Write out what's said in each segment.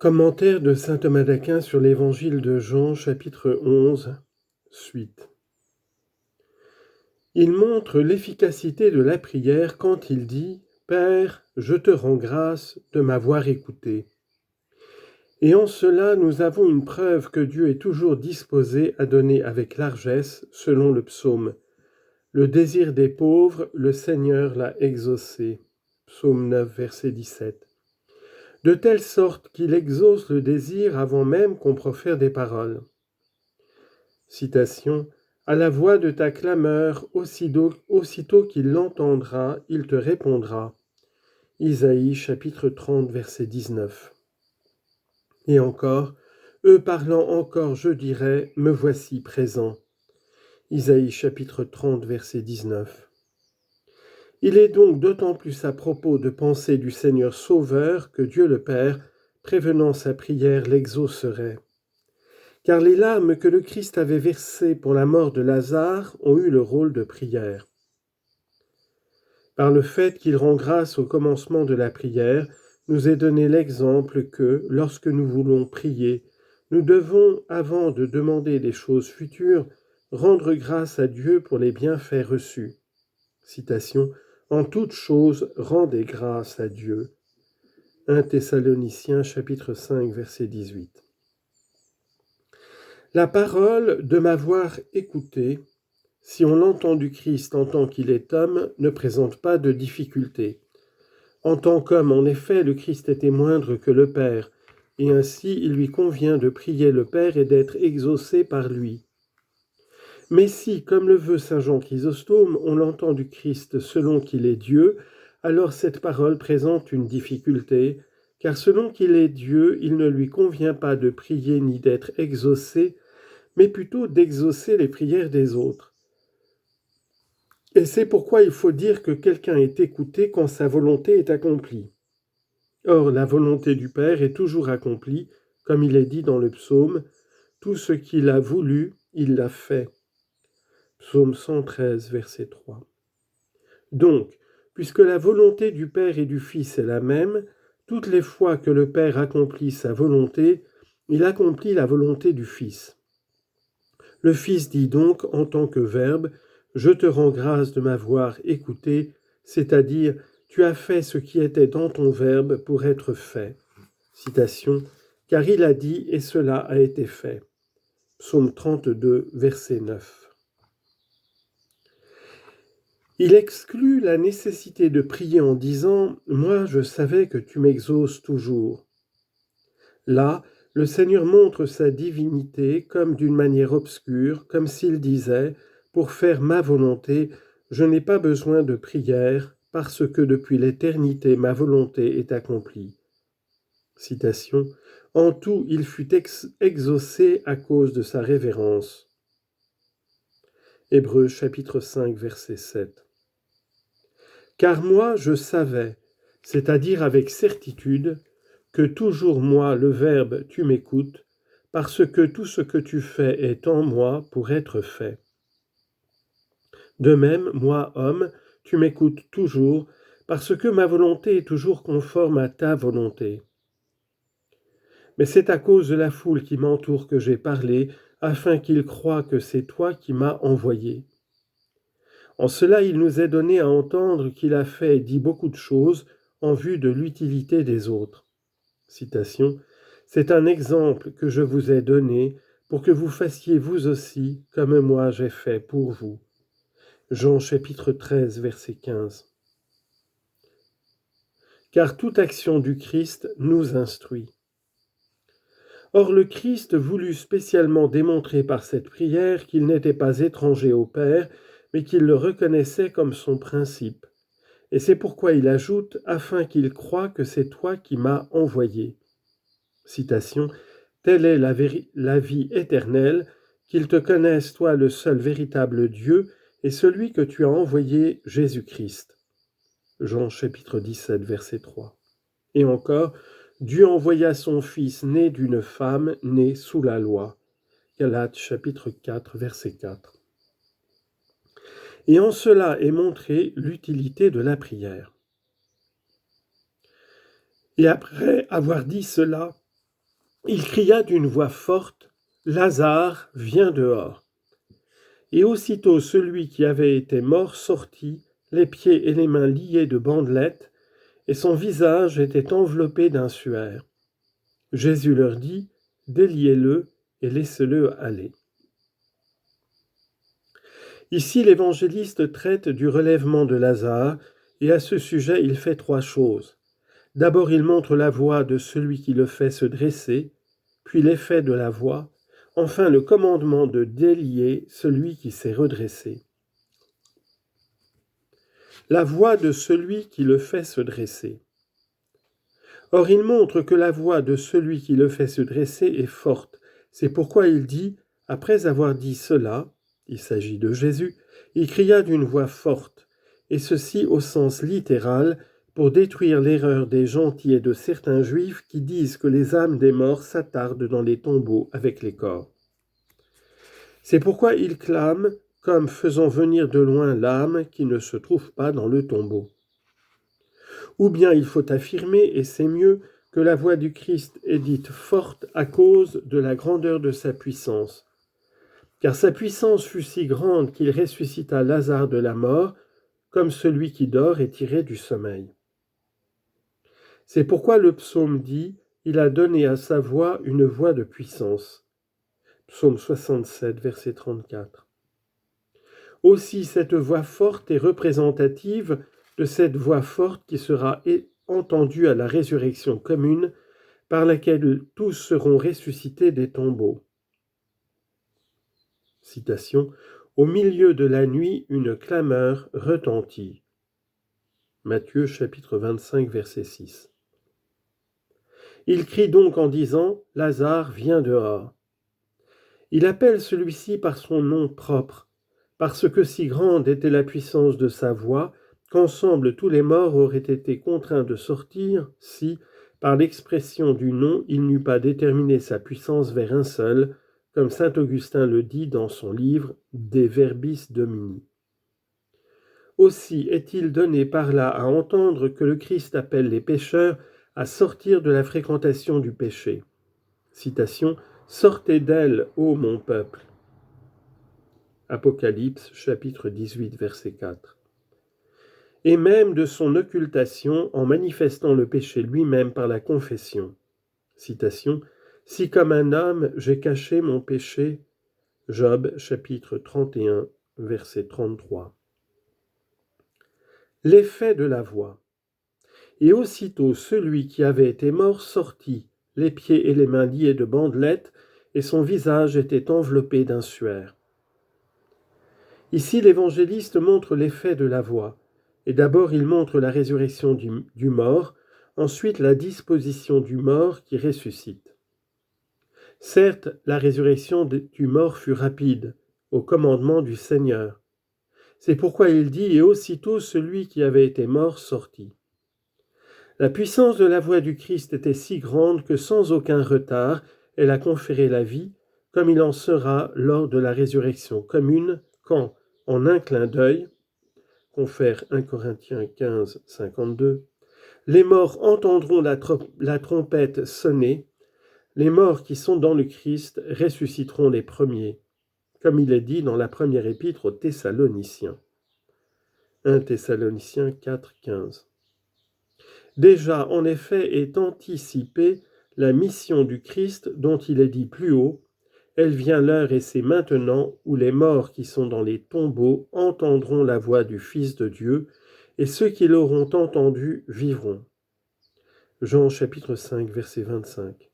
Commentaire de saint Thomas d'Aquin sur l'Évangile de Jean, chapitre 11, suite. Il montre l'efficacité de la prière quand il dit « Père, je te rends grâce de m'avoir écouté ». Et en cela, nous avons une preuve que Dieu est toujours disposé à donner avec largesse, selon le psaume. Le désir des pauvres, le Seigneur l'a exaucé. Psaume 9, verset 17. De telle sorte qu'il exauce le désir avant même qu'on profère des paroles. Citation. À la voix de ta clameur, aussitôt qu'il l'entendra, il te répondra. Isaïe chapitre 30, verset 19. Et encore, eux parlant encore, je dirais, me voici présent. Isaïe chapitre 30, verset 19. Il est donc d'autant plus à propos de penser du Seigneur Sauveur que Dieu le Père, prévenant sa prière, l'exaucerait. Car les larmes que le Christ avait versées pour la mort de Lazare ont eu le rôle de prière. Par le fait qu'il rend grâce au commencement de la prière, nous est donné l'exemple que, lorsque nous voulons prier, nous devons, avant de demander des choses futures, rendre grâce à Dieu pour les bienfaits reçus. Citation. En toute chose, rendez grâce à Dieu. 1 Thessaloniciens chapitre 5, verset 18. La parole de m'avoir écouté, si on l'entend du Christ en tant qu'il est homme, ne présente pas de difficulté. En tant qu'homme, en effet, le Christ était moindre que le Père, et ainsi il lui convient de prier le Père et d'être exaucé par lui. Mais si, comme le veut saint Jean Chrysostome, on l'entend du Christ selon qu'il est Dieu, alors cette parole présente une difficulté, car selon qu'il est Dieu, il ne lui convient pas de prier ni d'être exaucé, mais plutôt d'exaucer les prières des autres. Et c'est pourquoi il faut dire que quelqu'un est écouté quand sa volonté est accomplie. Or, la volonté du Père est toujours accomplie, comme il est dit dans le psaume, « Tout ce qu'il a voulu, il l'a fait ». Psaume 113, verset 3. Donc, puisque la volonté du Père et du Fils est la même, toutes les fois que le Père accomplit sa volonté, il accomplit la volonté du Fils. Le Fils dit donc en tant que Verbe, « Je te rends grâce de m'avoir écouté », c'est-à-dire « Tu as fait ce qui était dans ton Verbe pour être fait ». Citation, « Car il a dit et cela a été fait ». Psaume 32, verset 9. Il exclut la nécessité de prier en disant « Moi, je savais que tu m'exauces toujours ». Là, le Seigneur montre sa divinité comme d'une manière obscure, comme s'il disait « Pour faire ma volonté, je n'ai pas besoin de prière, parce que depuis l'éternité ma volonté est accomplie. » Citation. « En tout, il fut exaucé à cause de sa révérence. » Hébreux chapitre 5, verset 7. Car moi je savais, c'est-à-dire avec certitude, que toujours moi, le Verbe, tu m'écoutes, parce que tout ce que tu fais est en moi pour être fait. De même, moi, homme, tu m'écoutes toujours, parce que ma volonté est toujours conforme à ta volonté. Mais c'est à cause de la foule qui m'entoure que j'ai parlé, afin qu'ils croient que c'est toi qui m'as envoyé. En cela, il nous est donné à entendre qu'il a fait et dit beaucoup de choses en vue de l'utilité des autres. Citation. C'est un exemple que je vous ai donné pour que vous fassiez vous aussi comme moi j'ai fait pour vous. Jean chapitre 13, verset 15. Car toute action du Christ nous instruit. Or le Christ voulut spécialement démontrer par cette prière qu'il n'était pas étranger au Père, mais qu'il le reconnaissait comme son principe. Et c'est pourquoi il ajoute « afin qu'il croie que c'est toi qui m'as envoyé ». Citation. « Telle est la vie éternelle, qu'ils te connaissent, toi le seul véritable Dieu, et celui que tu as envoyé, Jésus-Christ. » Jean chapitre 17, verset 3. Et encore, « Dieu envoya son Fils né d'une femme, née sous la loi. » Galates chapitre 4, verset 4. Et en cela est montrée l'utilité de la prière. Et après avoir dit cela, Il cria d'une voix forte, « Lazare, viens dehors !» Et aussitôt celui qui avait été mort sortit, les pieds et les mains liés de bandelettes, et son visage était enveloppé d'un suaire. Jésus leur dit, « Déliez-le et laissez-le aller. » Ici, l'évangéliste traite du relèvement de Lazare, et à ce sujet, il fait trois choses. D'abord, il montre la voie de celui qui le fait se dresser, puis l'effet de la voie, enfin le commandement de délier celui qui s'est redressé. La voie de celui qui le fait se dresser. Or, il montre que la voix de celui qui le fait se dresser est forte. C'est pourquoi il dit, après avoir dit cela, il s'agit de Jésus, il cria d'une voix forte, et ceci au sens littéral, pour détruire l'erreur des gentils et de certains juifs qui disent que les âmes des morts s'attardent dans les tombeaux avec les corps. C'est pourquoi il clame, comme faisant venir de loin l'âme qui ne se trouve pas dans le tombeau. Ou bien il faut affirmer, et c'est mieux, que la voix du Christ est dite forte à cause de la grandeur de sa puissance. Car sa puissance fut si grande qu'il ressuscita Lazare de la mort, comme celui qui dort est tiré du sommeil. C'est pourquoi le psaume dit « Il a donné à sa voix une voix de puissance ». Psaume 67, verset 34. Aussi cette voix forte est représentative de cette voix forte qui sera entendue à la résurrection commune, par laquelle tous seront ressuscités des tombeaux. Citation, « Au milieu de la nuit, une clameur retentit. » Matthieu chapitre 25, verset 6. Il crie donc en disant « Lazare, viens dehors ». Il appelle celui-ci par son nom propre, parce que si grande était la puissance de sa voix, qu'ensemble tous les morts auraient été contraints de sortir si, par l'expression du nom, il n'eût pas déterminé sa puissance vers un seul, comme saint Augustin le dit dans son livre « De Verbis Domini ». Aussi est-il donné par là à entendre que le Christ appelle les pécheurs à sortir de la fréquentation du péché. Citation, « Sortez d'elle, ô mon peuple ». Apocalypse, chapitre 18, verset 4. Et même de son occultation en manifestant le péché lui-même par la confession. Citation, « Si comme un homme j'ai caché mon péché » Job, chapitre 31, verset 33. L'effet de la voix. Et aussitôt celui qui avait été mort sortit, les pieds et les mains liés de bandelettes, et son visage était enveloppé d'un suaire. Ici, l'évangéliste montre l'effet de la voix. Et d'abord, il montre la résurrection du mort, ensuite la disposition du mort qui ressuscite. Certes, la résurrection du mort fut rapide, au commandement du Seigneur. C'est pourquoi il dit « Et aussitôt celui qui avait été mort sortit ». La puissance de la voix du Christ était si grande que sans aucun retard, elle a conféré la vie, comme il en sera lors de la résurrection commune, quand, en un clin d'œil, confère 1 Corinthiens 15, 52, les morts entendront la trompette sonner, les morts qui sont dans le Christ ressusciteront les premiers, comme il est dit dans la première épître aux Thessaloniciens. 1 Thessaloniciens 4, 15. Déjà, en effet, est anticipée la mission du Christ dont il est dit plus haut, « Elle vient l'heure et c'est maintenant où les morts qui sont dans les tombeaux entendront la voix du Fils de Dieu, et ceux qui l'auront entendu vivront. » Jean chapitre 5, verset 25.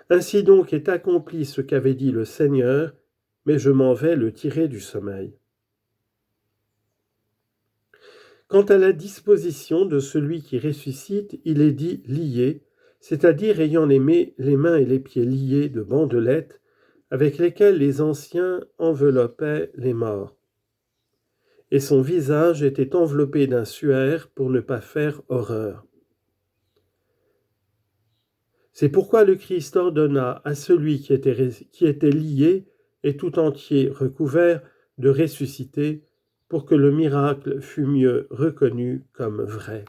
Ainsi donc est accompli ce qu'avait dit le Seigneur, « Mais je m'en vais le tirer du sommeil. » Quant à la disposition de celui qui ressuscite, il est dit lié, c'est-à-dire ayant les mains et les pieds liés de bandelettes, avec lesquelles les anciens enveloppaient les morts. Et son visage était enveloppé d'un suaire pour ne pas faire horreur. C'est pourquoi le Christ ordonna à celui qui était lié et tout entier recouvert de ressusciter, pour que le miracle fût mieux reconnu comme vrai.